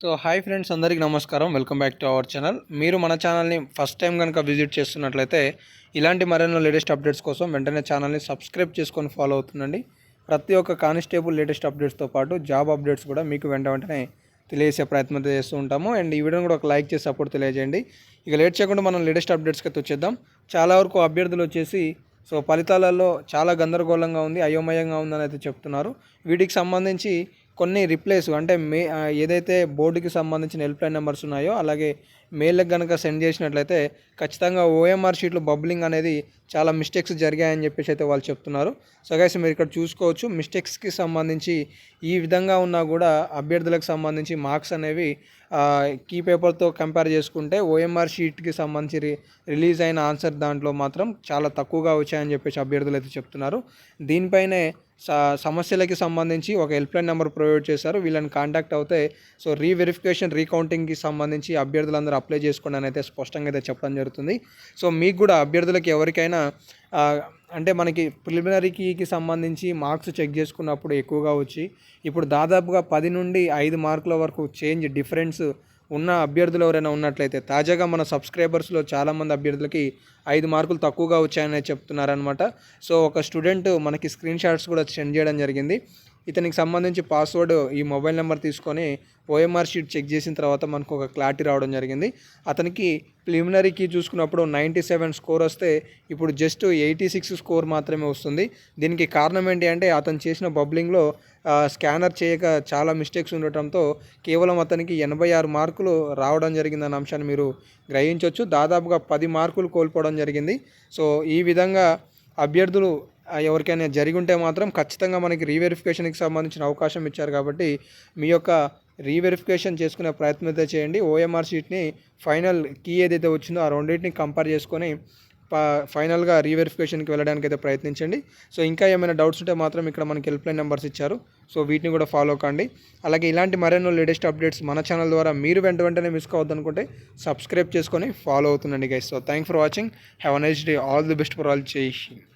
So hi friends, అందరికీ నమస్కారం. Welcome back to our channel. మీరు మన ఛానల్ని ఫస్ట్ టైం కనుక విజిట్ చేస్తున్నట్లయితే ఇలాంటి మరెన్నో లేటెస్ట్ అప్డేట్స్ కోసం వెంటనే ఛానల్ని సబ్స్క్రైబ్ చేసుకొని ఫాలో అవుతుండండి. ప్రతి ఒక్క కానిస్టేబుల్ లేటెస్ట్ అప్డేట్స్తో పాటు జాబ్ అప్డేట్స్ కూడా మీకు వెంటనే తెలియజేసే ప్రయత్నం చేస్తూ ఉంటాము. అండ్ ఈ వీడియోని కూడా ఒక లైక్ చేసి సపోర్ట్ తెలియజేయండి. ఇక లేట్ చేయకుండా మనం లేటెస్ట్ అప్డేట్స్కి అయితే వచ్చేద్దాం. చాలా వరకు అభ్యర్థులు వచ్చేసి ఫలితాలలో చాలా గందరగోళంగా ఉంది, అయోమయంగా ఉందని అయితే చెప్తున్నారు. వీటికి సంబంధించి కొన్ని రిప్లైస్ అంటే ఏదైతే బోర్డుకి సంబంధించిన హెల్ప్లైన్ నెంబర్స్ ఉన్నాయో అలాగే మెయిల్కి కనుక సెండ్ చేసినట్లయితే ఖచ్చితంగా ఓఎంఆర్ షీట్లో బబ్లింగ్ అనేది చాలా మిస్టేక్స్ జరిగాయని చెప్పేసి అయితే వాళ్ళు చెప్తున్నారు. సో గైస్, మీరు ఇక్కడ చూసుకోవచ్చు, మిస్టేక్స్కి సంబంధించి ఈ విధంగా ఉన్నా కూడా అభ్యర్థులకు సంబంధించి మార్క్స్ అనేవి కీ పేపర్తో కంపేర్ చేసుకుంటే ఓఎంఆర్ షీట్కి సంబంధించి రిలీజ్ అయిన ఆన్సర్ దాంట్లో మాత్రం చాలా తక్కువగా వచ్చాయని చెప్పేసి అభ్యర్థులు అయితే చెప్తున్నారు. దీనిపైనే సమస్యలకి సంబంధించి ఒక హెల్ప్లైన్ నెంబర్ ప్రొవైడ్ చేశారు. వీళ్ళని కాంటాక్ట్ అవుతే రీవెరిఫికేషన్ రీకౌంటింగ్కి సంబంధించి అభ్యర్థులందరూ అప్లై చేసుకోండి అని అయితే స్పష్టంగా అయితే చెప్పడం జరుగుతుంది. సో మీకు కూడా అభ్యర్థులకి ఎవరికైనా అంటే మనకి ప్రిలిమినరీకి సంబంధించి మార్క్స్ చెక్ చేసుకున్నప్పుడు ఎక్కువగా వచ్చి ఇప్పుడు దాదాపుగా 10 నుండి 5 మార్కుల వరకు డిఫరెన్స్ ఉన్న అభ్యర్థులు ఎవరైనా ఉన్నట్లయితే, తాజాగా మన సబ్స్క్రైబర్స్లో చాలామంది అభ్యర్థులకి 5 మార్కులు తక్కువగా వచ్చాయని చెప్తున్నారనమాట. సో ఒక స్టూడెంట్ మనకి స్క్రీన్ షాట్స్ కూడా సెండ్ చేయడం జరిగింది. ఇతనికి సంబంధించి పాస్వర్డ్ ఈ మొబైల్ నెంబర్ తీసుకొని ఓఎంఆర్ షీట్ చెక్ చేసిన తర్వాత మనకు ఒక క్లారిటీ రావడం జరిగింది. అతనికి ప్రిలిమినరీకి చూసుకున్నప్పుడు 97 స్కోర్ వస్తే ఇప్పుడు జస్ట్ 86 స్కోర్ మాత్రమే వస్తుంది. దీనికి కారణం ఏంటి అంటే అతను చేసిన బబ్లింగ్లో స్కానర్ చేయక చాలా మిస్టేక్స్ ఉండటంతో కేవలం అతనికి 86 మార్కులు రావడం జరిగిందన్న అంశాన్ని మీరు గ్రహించవచ్చు. దాదాపుగా 10 మార్కులు కోల్పోవడం జరిగింది. సో ఈ విధంగా అభ్యర్థులు ఎవరికైనా జరిగి ఉంటే మాత్రం ఖచ్చితంగా మనకి రీవెరిఫికేషన్కి సంబంధించిన అవకాశం ఇచ్చారు కాబట్టి మీ యొక్క రీవెరిఫికేషన్ చేసుకునే ప్రయత్నం అయితే చేయండి. ఓఎంఆర్ షీట్ని ఫైనల్ కీ ఏదైతే వచ్చిందో ఆ రెండింటిని కంపేర్ చేసుకొని ఫైనల్గా రీవెరిఫికేషన్కి వెళ్ళడానికి అయితే ప్రయత్నించండి. సో ఇంకా ఏమైనా డౌట్స్ ఉంటే మాత్రం ఇక్కడ మనకి హెల్ప్లైన్ నెంబర్స్ ఇచ్చారు. సో వీటిని కూడా ఫాలో కండి. అలాగే ఇలాంటి మరెన్నో లేటెస్ట్ అప్డేట్స్ మన ఛానల్ ద్వారా మీరు వెంటనే మిస్ కావద్దనుకుంటే సబ్స్క్రైబ్ చేసుకొని ఫాలో అవుతుండండి guys. So thank for watching. Have a nice day. All the best for all. Jai Hind.